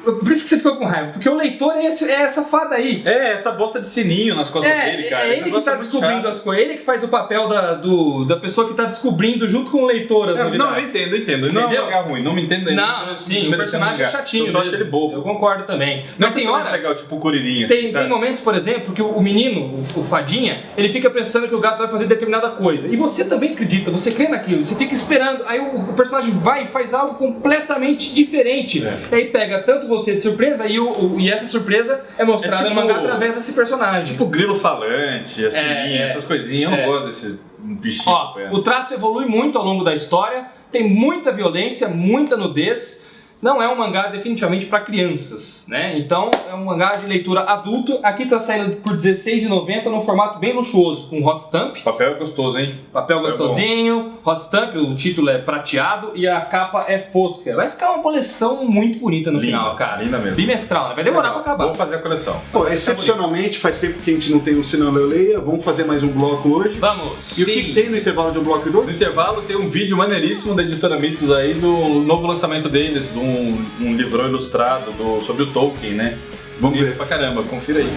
Speaker 1: Por isso que você ficou com raiva, porque o leitor é essa fada aí.
Speaker 2: É, essa bosta de sininho nas costas dele, cara.
Speaker 1: É ele que tá descobrindo as coisas, ele que faz o papel da pessoa que tá descobrindo junto com o leitor as novidades.
Speaker 2: Não, eu entendo. Não é um mangá ruim, não me entendo ainda.
Speaker 1: Não, sim, o personagem é chatinho.
Speaker 2: Eu só acho ele bobo.
Speaker 1: Eu concordo também.
Speaker 2: Não tem hora legal, tipo o Curirinha.
Speaker 1: Tem momentos, por exemplo, que o menino, o fadinha, ele fica pensando que o gato vai fazer determinada coisa. E você também acredita, você crê naquilo, você fica esperando. Aí o personagem vai e faz algo completamente diferente. E aí pega tanto você de surpresa e essa surpresa é mostrada no mangá através desse personagem.
Speaker 2: Tipo grilo falante, assim, essas coisinhas. Eu não gosto desse bichinho.
Speaker 1: O traço evolui muito ao longo da história, tem muita violência, muita nudez. Não é um mangá definitivamente para crianças, né? Então é um mangá de leitura adulto. Aqui tá saindo por R$16,90 num formato bem luxuoso, com hot stamp.
Speaker 2: Papel é gostoso, hein?
Speaker 1: Papel gostosinho, hot stamp, o título é prateado e a capa é fosca. Vai ficar uma coleção muito bonita no final, cara.
Speaker 2: Linda mesmo.
Speaker 1: Bimestral, né? Vai demorar pra acabar.
Speaker 2: Vamos fazer a coleção.
Speaker 3: Pô, excepcionalmente, faz tempo que a gente não tem um Senão Eu Leia. Vamos fazer mais um bloco hoje.
Speaker 1: Vamos!
Speaker 3: E o que tem no intervalo de um bloco e dois?
Speaker 2: No intervalo tem um vídeo maneiríssimo da Editora Mitos aí do novo lançamento deles, um livrão ilustrado sobre o Tolkien, né?
Speaker 3: Vamos ver.
Speaker 2: Pra caramba, confira aí.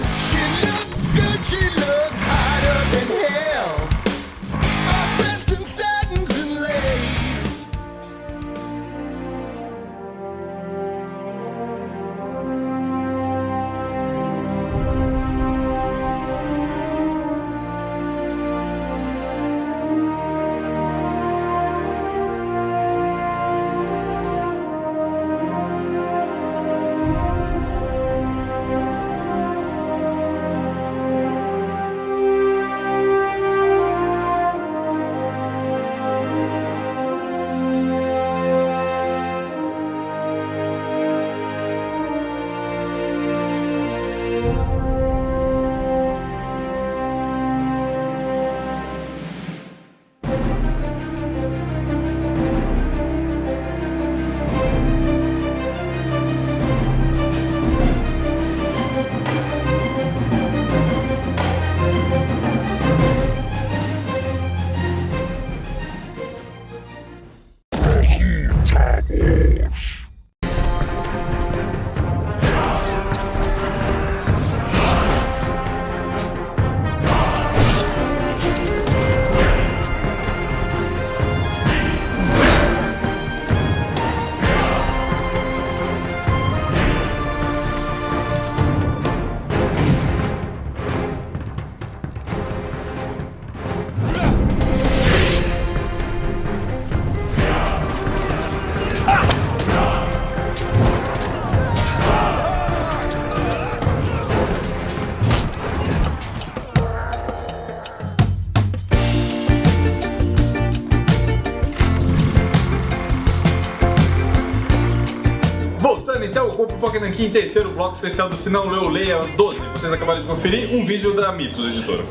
Speaker 2: Então, o Pipoca Nanquim em terceiro bloco especial do Se Não Leu, Leia 12. Vocês acabaram de conferir um vídeo da Mitos, editora.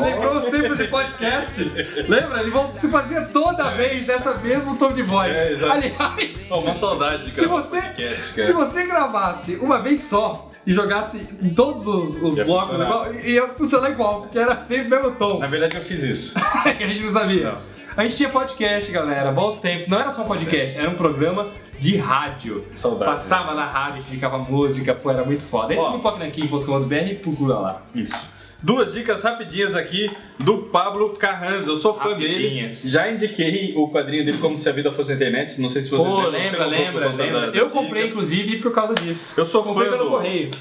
Speaker 1: Lembrou os tempos de podcast? Lembra? Você fazia toda vez, dessa vez, um tom de voz.
Speaker 2: Exato.
Speaker 1: Aliás,
Speaker 2: uma saudade de gravar podcast, cara.
Speaker 1: Se você gravasse uma vez só e jogasse em todos os blocos, ia funcionar igual, porque era sempre o mesmo tom.
Speaker 2: Na verdade, eu fiz isso.
Speaker 1: Que a gente não sabia. Não. A gente tinha podcast, galera, bons tempos. Não era só um podcast, era um programa de rádio.
Speaker 2: Saudade.
Speaker 1: Passava na rádio, indicava música, pô, era muito foda. Entra no popnanquim.com.br e procura lá.
Speaker 2: Isso. Duas dicas rapidinhas aqui do Pablo Carranza. Eu sou fã dele. Já indiquei o quadrinho dele Como Se a Vida Fosse a Internet. Não sei se vocês
Speaker 1: lembra. Eu comprei, inclusive, por causa disso.
Speaker 2: Eu sou fã
Speaker 1: pelo correio.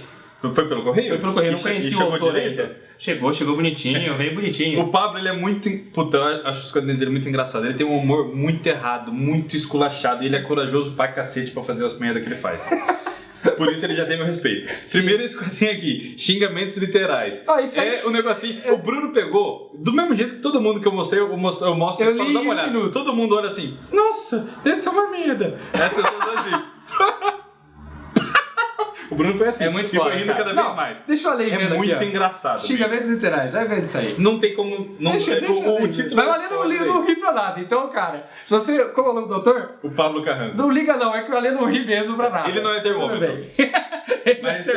Speaker 2: Foi pelo correio?
Speaker 1: Foi pelo correio, não conheci o autor ainda. Chegou bonitinho, veio bonitinho.
Speaker 2: O Pablo, ele é muito... Puta, eu acho os quadrinhos dele muito engraçados. Ele tem um humor muito errado, muito esculachado. E ele é corajoso pra cacete pra fazer as merdas que ele faz. Por isso ele já tem meu respeito. Primeiro esse quadrinho aqui, xingamentos literais.
Speaker 1: Isso aí...
Speaker 2: É um negocinho... O Bruno pegou, do mesmo jeito que todo mundo que eu mostrei, eu mostro e falo, dá uma olhada. Todo mundo olha assim, nossa, deve ser uma merda. Aí as pessoas assim... O Bruno foi assim,
Speaker 1: é muito foda,
Speaker 2: foi rindo cada vez mais.
Speaker 1: Deixa eu ler vendo aqui,
Speaker 2: muito engraçado.
Speaker 1: Xingamentos literais, vai vendo isso aí.
Speaker 2: Não tem como... Deixa o título
Speaker 1: vai valer no livro, não ri pra nada. Então, cara, se você... Como é o nome do autor?
Speaker 2: O Pablo Carranza.
Speaker 1: Não liga não, é que o Alê não ri mesmo pra nada.
Speaker 2: Ele não é termômetro. Mas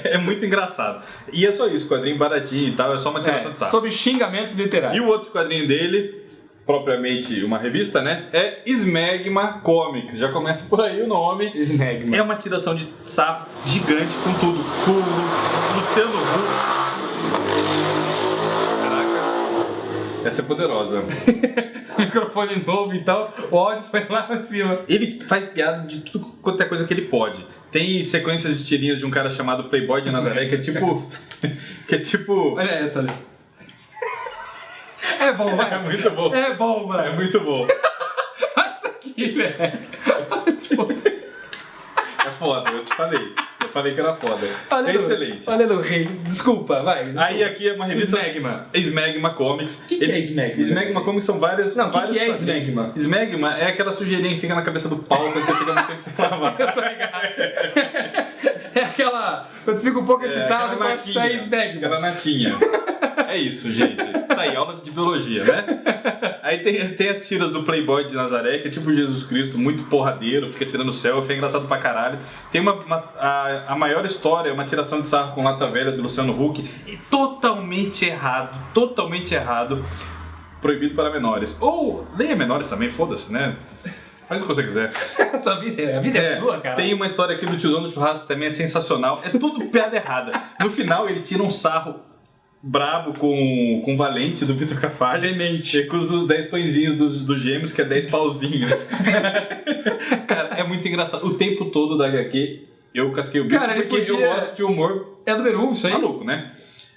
Speaker 2: é muito engraçado. E é só isso, quadrinho baratinho e tal, é só uma tiração de sarro.
Speaker 1: Sobre xingamentos literais.
Speaker 2: E o outro quadrinho dele... propriamente uma revista, né? É Smegma Comics. Já começa por aí o nome.
Speaker 1: Smegma.
Speaker 2: É uma tiração de sarro gigante com tudo. Com o Luciano Huck. Caraca. Essa é poderosa.
Speaker 1: Microfone novo e tal, o áudio foi lá em cima.
Speaker 2: Ele faz piada de tudo quanto é coisa que ele pode. Tem sequências de tirinhas de um cara chamado Playboy de Nazaré, que é tipo...
Speaker 1: Olha essa ali. É bom, vai.
Speaker 2: É muito bom.
Speaker 1: É bom, mano.
Speaker 2: É muito bom.
Speaker 1: Olha isso aqui, velho.
Speaker 2: É foda, eu te falei. Eu falei que era foda. É excelente.
Speaker 1: Olha no rei. Desculpa, vai.
Speaker 2: Aí aqui é uma revista...
Speaker 1: Smegma.
Speaker 2: Smegma Comics.
Speaker 1: O que é Smegma?
Speaker 2: Smegma Comics são várias...
Speaker 1: Não, o
Speaker 2: vários
Speaker 1: que é
Speaker 2: quadrinhos.
Speaker 1: Smegma?
Speaker 2: Smegma é aquela sujeirinha que fica na cabeça do pau quando você fica muito tempo sem lavar.
Speaker 1: Eu tô ligado. É aquela... Quando você fica um pouco excitado, começa a sair Smegma.
Speaker 2: Aquela natinha. É isso, gente. Tá aí, aula de biologia, né? Aí tem as tiras do Playboy de Nazaré, que é tipo Jesus Cristo, muito porradeiro, fica tirando selfie, é engraçado pra caralho. Tem a maior história, uma tiração de sarro com lata velha do Luciano Huck, e totalmente errado, proibido para menores. Ou leia menores também, foda-se, né? Faz o que você quiser.
Speaker 1: A vida é sua, cara.
Speaker 2: Tem uma história aqui do Tiozão do Churrasco que também é sensacional. É tudo piada errada. No final ele tira um sarro brabo com o Valente do Vitor Cafage.
Speaker 1: Demente.
Speaker 2: E com os 10 pãezinhos dos gêmeos, que é 10 pauzinhos. Cara, é muito engraçado. O tempo todo da HQ eu casquei o bico,
Speaker 1: cara,
Speaker 2: porque eu gosto de humor.
Speaker 1: É número 1 isso aí?
Speaker 2: Maluco, né?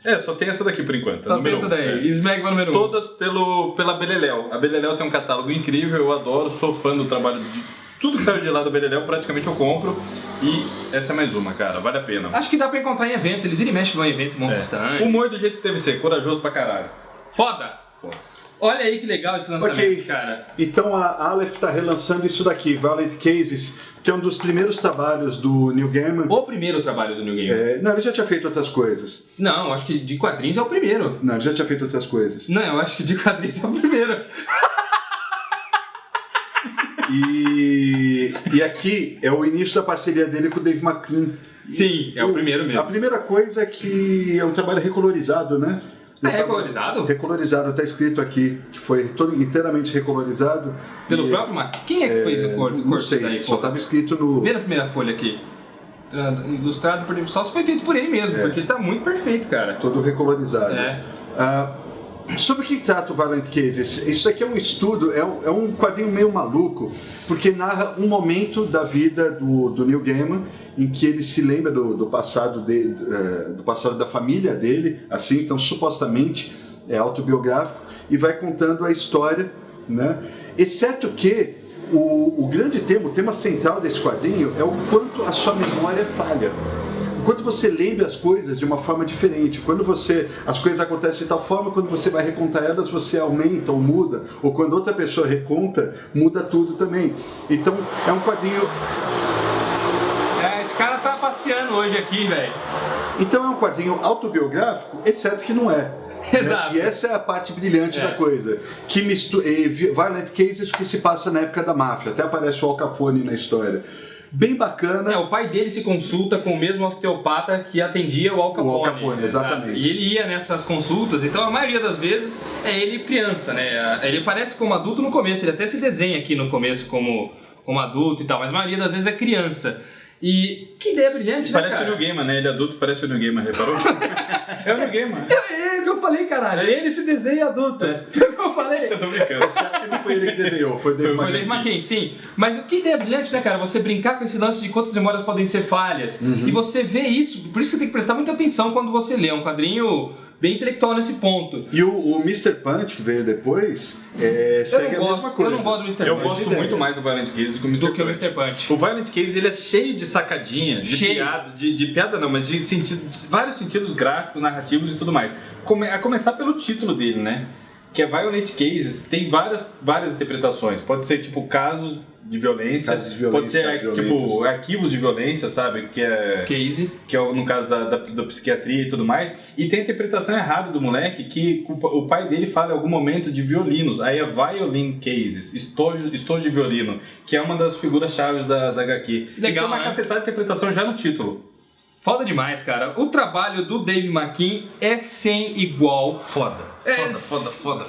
Speaker 2: É, só tem essa daqui por enquanto.
Speaker 1: Só tem essa daí. Smegma número 1.
Speaker 2: Todas pela Beleléu. A Beleléu tem um catálogo incrível, eu adoro, sou fã do trabalho de tudo que saiu de lá da Beleléu, praticamente eu compro. E essa é mais uma, cara, vale a pena.
Speaker 1: Acho que dá pra encontrar em eventos, eles irem e mexem num evento, montam stand.
Speaker 2: Humor do jeito que deve ser, corajoso pra caralho.
Speaker 1: Foda! Olha aí que legal esse lançamento, cara.
Speaker 3: Então a Aleph está relançando isso daqui, Violent Cases, que é um dos primeiros trabalhos do Neil Gaiman.
Speaker 1: O primeiro trabalho do Neil Gaiman.
Speaker 3: Não, ele já tinha feito outras coisas.
Speaker 1: Não, acho que de quadrinhos é o primeiro.
Speaker 3: Não, ele já tinha feito outras coisas.
Speaker 1: Não, eu acho que de quadrinhos é o primeiro.
Speaker 3: E aqui é o início da parceria dele com o Dave McKean.
Speaker 1: Sim, é o primeiro mesmo.
Speaker 3: A primeira coisa é que é um trabalho recolorizado, né?
Speaker 1: É recolorizado?
Speaker 3: Recolorizado, está escrito aqui, que foi todo inteiramente recolorizado.
Speaker 1: Pelo próprio McKean? Quem é que fez o corte?
Speaker 3: Não sei,
Speaker 1: daí,
Speaker 3: só estava escrito no...
Speaker 1: Vê na primeira folha aqui. Ilustrado por... Só se foi feito por ele mesmo, porque ele tá muito perfeito, cara.
Speaker 3: Todo recolorizado.
Speaker 1: É.
Speaker 3: Sobre o que trata o Violent Cases? Isso aqui é um estudo, é um quadrinho meio maluco, porque narra um momento da vida do Neil Gaiman em que ele se lembra do passado do passado da família dele, assim, então supostamente é autobiográfico, e vai contando a história, né? Exceto que o grande tema, o tema central desse quadrinho é o quanto a sua memória falha. Quando você lembra as coisas de uma forma diferente, quando as coisas acontecem de tal forma, quando você vai recontar elas, você aumenta ou muda, ou quando outra pessoa reconta, muda tudo também. Então, é um quadrinho...
Speaker 1: Esse cara tá passeando hoje aqui, velho.
Speaker 3: Então, é um quadrinho autobiográfico, exceto que não é.
Speaker 1: Exato.
Speaker 3: Né? E essa é a parte brilhante da coisa. Que Violent Cases que se passa na época da máfia, até aparece o Al Capone na história. Bem bacana.
Speaker 1: O pai dele se consulta com o mesmo osteopata que atendia o Al Capone.
Speaker 3: O Al Capone, exatamente.
Speaker 1: E ele ia nessas consultas, então a maioria das vezes é ele criança, né? Ele aparece como adulto no começo, ele até se desenha aqui no começo como adulto e tal, mas a maioria das vezes é criança. E que ideia brilhante, né,
Speaker 2: parece
Speaker 1: cara?
Speaker 2: o Neil Gaiman, né? Ele é adulto, parece o Neil Gaiman, reparou? É o Neil Gaiman.
Speaker 1: É o que eu falei, caralho. Ele se desenha adulto. É o que eu falei.
Speaker 2: Eu tô brincando.
Speaker 3: Certo que não foi ele que desenhou, foi o Dave
Speaker 1: McKean, sim. Mas que ideia brilhante, né, cara? Você brincar com esse lance de quantas memórias podem ser falhas. E você vê isso, por isso que você tem que prestar muita atenção quando você lê. É um quadrinho bem intelectual nesse ponto.
Speaker 3: E o Mr. Punch, que veio depois, segue a mesma coisa.
Speaker 1: Eu não gosto do Mr. Punch.
Speaker 2: Eu gosto muito mais do Violent Cases do que o Mr. Punch. O Violent Cases, ele é cheio de sacadinha, de piada não, mas de vários sentidos gráficos, narrativos e tudo mais. A começar pelo título dele, né? Que é Violent Cases, tem várias interpretações. Pode ser tipo casos de violência, pode ser tipo arquivos de violência, sabe? Que é no caso da psiquiatria e tudo mais. E tem a interpretação errada do moleque que o pai dele fala em algum momento de violinos. Aí é Violin Cases, estojo de violino, que é uma das figuras-chave da HQ.
Speaker 1: Legal,
Speaker 2: e tem uma cacetada de interpretação já no título.
Speaker 1: Foda demais, cara. O trabalho do Dave McKean é sem igual.
Speaker 2: Foda.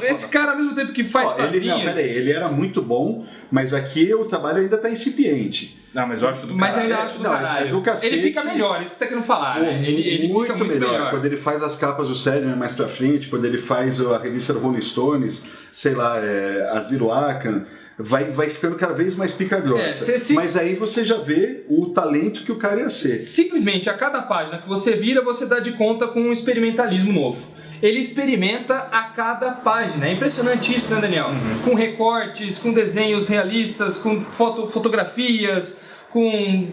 Speaker 1: Esse cara, ao mesmo tempo que faz quadrinhos...
Speaker 3: Ele era muito bom, mas aqui o trabalho ainda tá incipiente.
Speaker 2: Não, mas eu acho do caralho.
Speaker 1: Mas eu ainda acho do caralho.
Speaker 3: É do cacete.
Speaker 1: Ele fica melhor, isso que você tá querendo falar, né? Ele
Speaker 3: muito,
Speaker 1: fica muito melhor.
Speaker 3: Quando ele faz as capas do Sandman mais pra frente, quando ele faz a revista do Rolling Stones, sei lá, a Zero Arkham, vai ficando cada vez mais pica grossa. Mas aí você já vê o talento que o cara ia ser.
Speaker 1: Simplesmente, a cada página que você vira, você dá de conta com um experimentalismo novo. Ele experimenta a cada página. É impressionante isso, né, Daniel? Com recortes, com desenhos realistas, com fotografias, com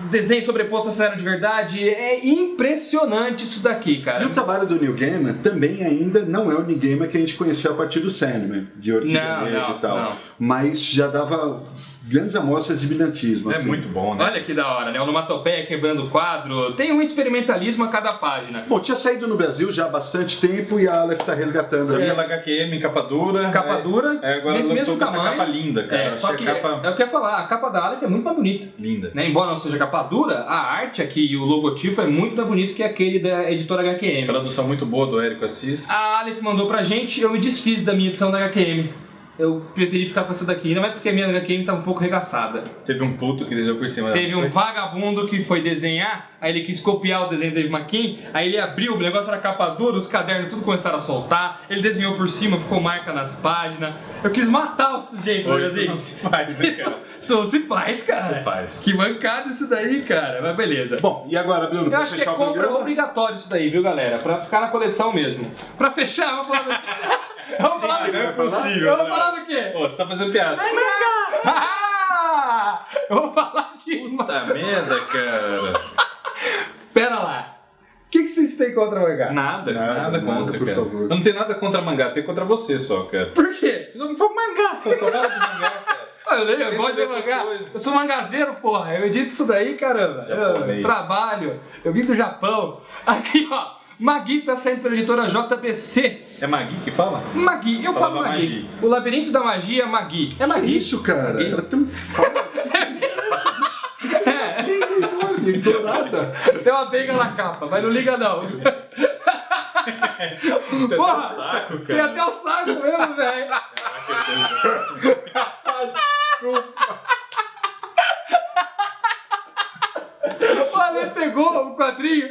Speaker 1: desenho sobreposto a cenário de verdade. É impressionante isso daqui, cara.
Speaker 3: E o trabalho do Neil Gaiman também ainda não é o Neil Gaiman que a gente conheceu a partir do Sandman, de Orquídea Negra e tal. Não. Mas já dava grandes amostras de brilhantismo.
Speaker 2: É assim. Muito bom, né?
Speaker 1: Olha que da hora, né? Onomatopeia quebrando o quadro. Tem um experimentalismo a cada página.
Speaker 3: Bom, tinha saído no Brasil já há bastante tempo e a Aleph tá resgatando.
Speaker 2: Saiu pela HQM em capa dura.
Speaker 1: Capa dura.
Speaker 2: Agora
Speaker 1: nesse mesmo
Speaker 2: lançou
Speaker 1: tamanho.
Speaker 2: Essa capa linda, cara.
Speaker 1: Só que eu quero falar, a capa da Aleph é muito mais bonita.
Speaker 2: Linda.
Speaker 1: Né? Embora não seja capa dura, a arte aqui e o logotipo é muito mais bonito que aquele da editora HQM.
Speaker 2: Tradução muito boa do Érico Assis.
Speaker 1: A Aleph mandou pra gente, eu me desfiz da minha edição da HQM. Eu preferi ficar com essa daqui, ainda mais porque a minha HQM tá um pouco regaçada.
Speaker 2: Teve um puto que desenhou por cima.
Speaker 1: Teve um vagabundo que foi desenhar, aí ele quis copiar o desenho do Dave McKean, aí ele abriu, o negócio era capa dura, os cadernos tudo começaram a soltar, ele desenhou por cima, ficou marca nas páginas. Eu quis matar o sujeito,
Speaker 2: né? Isso não se faz, né, cara?
Speaker 1: Isso não se faz, cara.
Speaker 2: Se faz.
Speaker 1: Que mancada isso daí, cara. Mas beleza.
Speaker 3: Bom, e agora, Bruno,
Speaker 1: eu acho que é compra obrigatório isso daí, viu, galera? Pra ficar na coleção mesmo. Pra fechar, eu vou falar do quê? Eu vou falar do quê?
Speaker 2: Não é possível.
Speaker 1: Eu vou falar do quê?
Speaker 2: Ô, você tá fazendo piada.
Speaker 1: Eu vou falar de...
Speaker 2: Puta merda, cara.
Speaker 1: Pera lá. O que vocês têm contra mangá?
Speaker 2: Nada contra,
Speaker 3: por
Speaker 2: cara.
Speaker 3: favor.
Speaker 2: Eu não tenho nada contra mangá, tenho contra você só, cara.
Speaker 1: Por quê?
Speaker 2: Eu não falo mangá, só fala de mangá, cara.
Speaker 1: Eu gosto de mangá. Eu sou mangazeiro, porra. Eu edito isso daí, caramba. Eu trabalho. Eu vim do Japão. Aqui, ó. Magui tá saindo pela editora JBC.
Speaker 2: É Magui que fala?
Speaker 1: Magui, eu falo Magui. O Labirinto da Magia, Magui. É Magui.
Speaker 3: Que isso, cara?
Speaker 1: Magui.
Speaker 3: Era tão foda. É dourada.
Speaker 1: Tem uma benga na capa, mas não liga não. Porra,
Speaker 2: saco, cara.
Speaker 1: Tem até o saco mesmo, velho.
Speaker 3: Desculpa.
Speaker 1: O Ale pegou o quadrinho,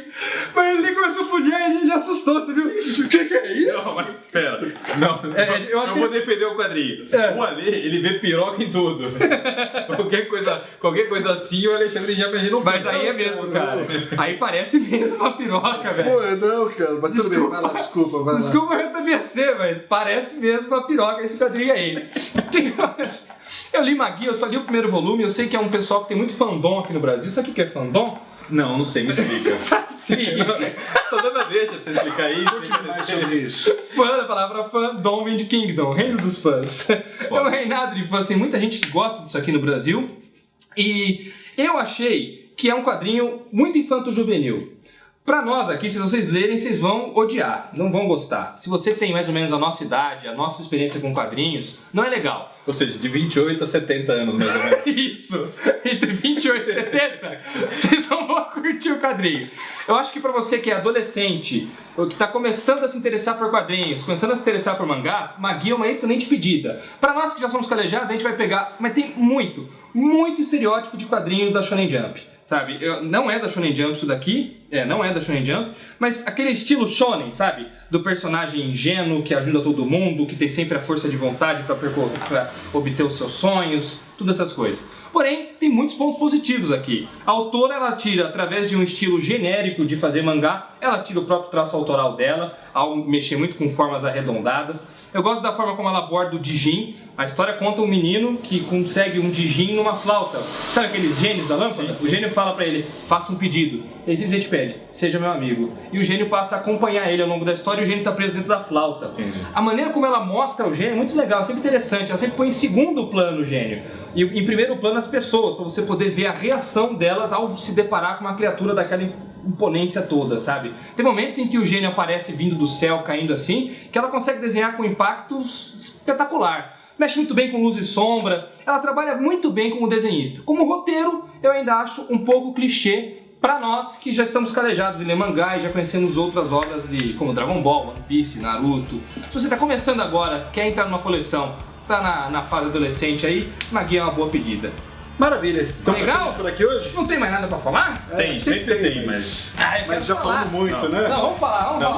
Speaker 1: mas ele começou a fudir e a gente já assustou, você viu?
Speaker 3: O que é isso?
Speaker 2: Não, mas espera. Não, eu vou defender o quadrinho. O Ale, ele vê piroca em tudo. qualquer coisa assim, o Alexandre já imagina.
Speaker 1: Mas aí é mesmo, cara. Aí parece mesmo uma piroca, velho.
Speaker 3: Pô, não, cara. Mas tudo bem, vai lá, desculpa, vai lá.
Speaker 1: Desculpa eu JBC, mas parece mesmo uma piroca esse quadrinho aí. Eu li Magui, eu só li o primeiro volume, eu sei que é um pessoal que tem muito fandom aqui no Brasil. Sabe o que é fandom?
Speaker 2: Não sei, me explica.
Speaker 1: Você sabe sim.
Speaker 2: Tô dando a deixa pra você explicar aí.
Speaker 3: Mais sobre isso.
Speaker 1: Fã, da palavra fandom vem de Kingdom, reino dos fãs. É um reinado de fãs, tem muita gente que gosta disso aqui no Brasil. E eu achei que é um quadrinho muito infanto-juvenil. Pra nós aqui, se vocês lerem, vocês vão odiar, não vão gostar. Se você tem mais ou menos a nossa idade, a nossa experiência com quadrinhos, não é legal.
Speaker 2: Ou seja, de 28 a 70 anos, mais ou menos.
Speaker 1: Isso! Entre 28 e 70, vocês não vão curtir o quadrinho. Eu acho que pra você que é adolescente, ou que tá começando a se interessar por quadrinhos, começando a se interessar por mangás, Magui é uma excelente pedida. Pra nós que já somos calejados, a gente vai pegar, mas tem muito estereótipo de quadrinho da Shonen Jump. Sabe, não é da Shonen Jump isso daqui, não é da Shonen Jump, mas aquele estilo shonen, sabe? Do personagem ingênuo que ajuda todo mundo, que tem sempre a força de vontade para obter os seus sonhos, todas essas coisas. Porém, tem muitos pontos positivos aqui. A autora, ela tira, através de um estilo genérico de fazer mangá, ela tira o próprio traço autoral dela, ao mexer muito com formas arredondadas. Eu gosto da forma como ela aborda o Dijin. A história conta um menino que consegue um Dijin numa flauta. Sabe aqueles gênios da lâmpada? Sim. O gênio fala pra ele, faça um pedido. Ele simplesmente pede, seja meu amigo. E o gênio passa a acompanhar ele ao longo da história e o gênio tá preso dentro da flauta. Entendi. A maneira como ela mostra o gênio é muito legal, é sempre interessante. Ela sempre põe em segundo plano o gênio. E em primeiro plano as pessoas, pra você poder ver a reação delas ao se deparar com uma criatura daquela imponência toda, sabe? Tem momentos em que o gênio aparece vindo do céu, caindo assim, que ela consegue desenhar com impacto espetacular. Mexe muito bem com luz e sombra, ela trabalha muito bem como desenhista. Como roteiro, eu ainda acho um pouco clichê Pra nós que já estamos calejados em ler mangá e já conhecemos outras obras como Dragon Ball, One Piece, Naruto. Se você tá começando agora, quer entrar numa coleção, tá na fase adolescente aí, Magui é uma boa pedida.
Speaker 3: Maravilha. Então
Speaker 1: legal?
Speaker 3: Por aqui hoje?
Speaker 1: Não tem mais nada pra falar?
Speaker 2: Tem, sempre tem, mas...
Speaker 3: Mas já falamos muito, né?
Speaker 1: Não, vamos falar.
Speaker 2: Não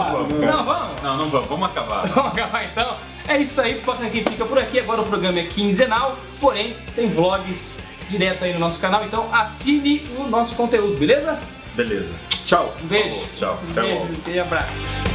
Speaker 2: vamos. Vamos acabar.
Speaker 1: Vamos acabar então. É isso aí, Pipoca Nanquim fica por aqui. Agora o programa é quinzenal, porém tem vlogs direto aí no nosso canal, então assine o nosso conteúdo, beleza?
Speaker 2: Beleza.
Speaker 3: Tchau.
Speaker 1: Um beijo.
Speaker 2: Tchau.
Speaker 1: Um beijo, um abraço.